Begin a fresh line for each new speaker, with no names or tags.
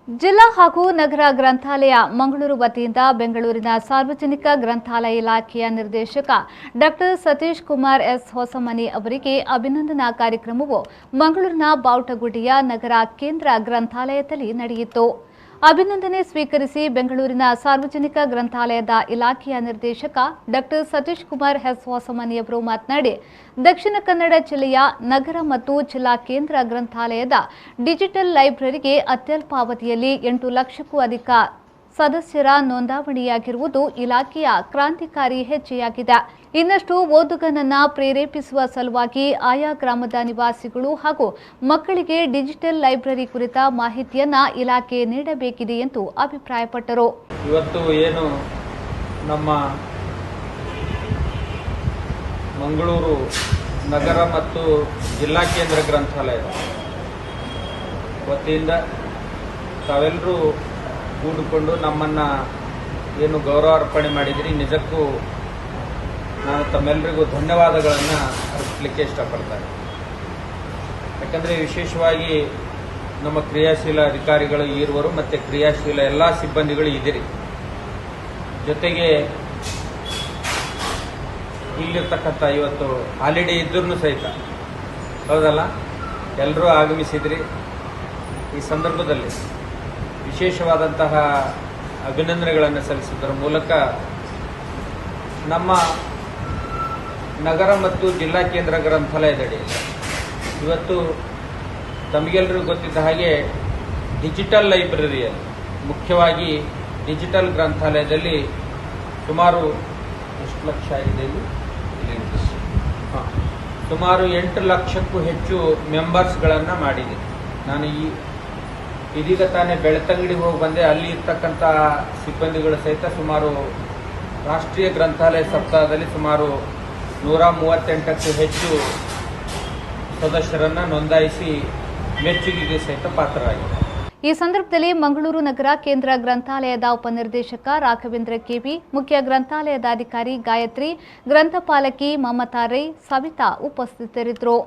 ಜಿಲ್ಲಾ ಹಾಗೂ ನಗರ ಗ್ರಂಥಾಲಯ ಮಂಗಳೂರು ವತಿಯಿಂದ ಬೆಂಗಳೂರಿನ ಸಾರ್ವಜನಿಕ ಗ್ರಂಥಾಲಯ ಇಲಾಖೆಯ ನಿರ್ದೇಶಕ ಡಾಕ್ಟರ್ ಸತೀಶ್ ಕುಮಾರ್ ಎಸ್ ಹೊಸಮನಿ ಅವರಿಗೆ ಅಭಿನಂದನಾ ಕಾರ್ಯಕ್ರಮವು ಮಂಗಳೂರಿನ ಬಾವುಟಗುಡಿಯ ನಗರ ಕೇಂದ್ರ ಗ್ರಂಥಾಲಯದಲ್ಲಿ ನಡೆಯಿತು. ಅಭಿನಂದನೆ ಸ್ವೀಕರಿಸಿ ಬೆಂಗಳೂರಿನ ಸಾರ್ವಜನಿಕ ಗ್ರಂಥಾಲಯದ ಇಲಾಖೆಯ ನಿರ್ದೇಶಕ ಡಾಕ್ಟರ್ ಸತೀಶ್ ಕುಮಾರ್ ಎಸ್ ಹೊಸಮನಿ ಅವರು ಮಾತನಾಡಿ, ದಕ್ಷಿಣ ಕನ್ನಡ ಜಿಲ್ಲೆಯ ನಗರ ಮತ್ತು ಜಿಲ್ಲಾ ಕೇಂದ್ರ ಗ್ರಂಥಾಲಯದ ಡಿಜಿಟಲ್ ಲೈಬ್ರರಿಗೆ ಅತ್ಯಲ್ಪಾವಧಿಯಲ್ಲಿ 8 ಲಕ್ಷಕ್ಕೂ ಅಧಿಕ ಸದಸ್ಯರ ನೋಂದಾವಣಿಯಾಗಿರುವುದು ಇಲಾಖೆಯ ಕ್ರಾಂತಿಕಾರಿ ಹೆಜ್ಜೆಯಾಗಿದೆ. ಇನ್ನಷ್ಟು ಓದುಗನನ್ನ ಪ್ರೇರೇಪಿಸುವ ಸಲುವಾಗಿ ಆಯಾ ಗ್ರಾಮದ ನಿವಾಸಿಗಳು ಹಾಗೂ ಮಕ್ಕಳಿಗೆ ಡಿಜಿಟಲ್ ಲೈಬ್ರರಿ ಕುರಿತ ಮಾಹಿತಿಯನ್ನ ಇಲಾಖೆ ನೀಡಬೇಕಿದೆ ಎಂದು ಅಭಿಪ್ರಾಯಪಟ್ಟರು.
ಇವತ್ತು ಏನು ನಮ್ಮ ಮಂಗಳೂರು ನಗರ ಮತ್ತು ಜಿಲ್ಲಾ ಕೇಂದ್ರ ಗ್ರಂಥಾಲಯ ವತಿಯಿಂದ ತಾವೆಲ್ಲರೂ ಕೂಡಿಕೊಂಡು ನಮ್ಮನ್ನು ಏನು ಗೌರವಾರ್ಪಣೆ ಮಾಡಿದಿರಿ, ನಿಜಕ್ಕೂ ನಾನು ತಮ್ಮೆಲ್ಲರಿಗೂ ಧನ್ಯವಾದಗಳನ್ನು ಅರ್ಪಿಸಲಿಕ್ಕೆ ಇಷ್ಟಪಡ್ತಾರೆ. ಯಾಕಂದರೆ ವಿಶೇಷವಾಗಿ ನಮ್ಮ ಕ್ರಿಯಾಶೀಲ ಅಧಿಕಾರಿಗಳು ಇರುವರು ಮತ್ತು ಕ್ರಿಯಾಶೀಲ ಎಲ್ಲ ಸಿಬ್ಬಂದಿಗಳು ಇದ್ದೀರಿ. ಜೊತೆಗೆ ಇಲ್ಲಿರ್ತಕ್ಕಂಥ ಇವತ್ತು ಹಾಲಿಡೇ ಇದ್ರೂ ಸಹಿತ ಹೌದಲ್ಲ, ಎಲ್ಲರೂ ಆಗಮಿಸಿದ್ರಿ. ಈ ಸಂದರ್ಭದಲ್ಲಿ ವಿಶೇಷವಾದಂತಹ ಅಭಿನಂದನೆಗಳನ್ನು ಸಲ್ಲಿಸುವುದರ ಮೂಲಕ ನಮ್ಮ ನಗರ ಮತ್ತು ಜಿಲ್ಲಾ ಕೇಂದ್ರ ಗ್ರಂಥಾಲಯದಡಿ ಇವತ್ತು ತಮಗೆಲ್ಲರಿಗೂ ಗೊತ್ತಿದ್ದ ಹಾಗೆ ಡಿಜಿಟಲ್ ಲೈಬ್ರರಿಯಲ್ಲಿ, ಮುಖ್ಯವಾಗಿ ಡಿಜಿಟಲ್ ಗ್ರಂಥಾಲಯದಲ್ಲಿ ಸುಮಾರು ಎಷ್ಟು ಲಕ್ಷ ಇದೆ, ಸುಮಾರು 8 ಲಕ್ಷಕ್ಕೂ ಹೆಚ್ಚು ಮೆಂಬರ್ಸ್ಗಳನ್ನು ಮಾಡಿದೆ. ನಾನು ಇದೀಗ ತಾನೇ ಬೆಳ್ತಂಗಡಿಗೆ ಹೋಗಿ ಬಂದೆ. ಅಲ್ಲಿ ಇರ್ತಕ್ಕಂಥ ಸಿಬ್ಬಂದಿಗಳು ಸಹಿತ ಸುಮಾರು ರಾಷ್ಟ್ರೀಯ ಗ್ರಂಥಾಲಯ ಸಪ್ತಾಹದಲ್ಲಿ ಸುಮಾರು 138ಕ್ಕೂ ಹೆಚ್ಚು ಸದಸ್ಯರನ್ನು ನೋಂದಾಯಿಸಿ ಮೆಚ್ಚುಗೆಗೆ ಸಹಿತ ಪಾತ್ರರಾಗಿದೆ.
ಈ ಸಂದರ್ಭದಲ್ಲಿ ಮಂಗಳೂರು ನಗರ ಕೇಂದ್ರ ಗ್ರಂಥಾಲಯದ ಉಪನಿರ್ದೇಶಕ ರಾಘವೇಂದ್ರ ಕೆವಿ, ಮುಖ್ಯ ಗ್ರಂಥಾಲಯದ ಅಧಿಕಾರಿ ಗಾಯತ್ರಿ, ಗ್ರಂಥಪಾಲಕಿ ಮಮತಾ ರೈ, ಸವಿತಾ ಉಪಸ್ಥಿತರಿದ್ದರು.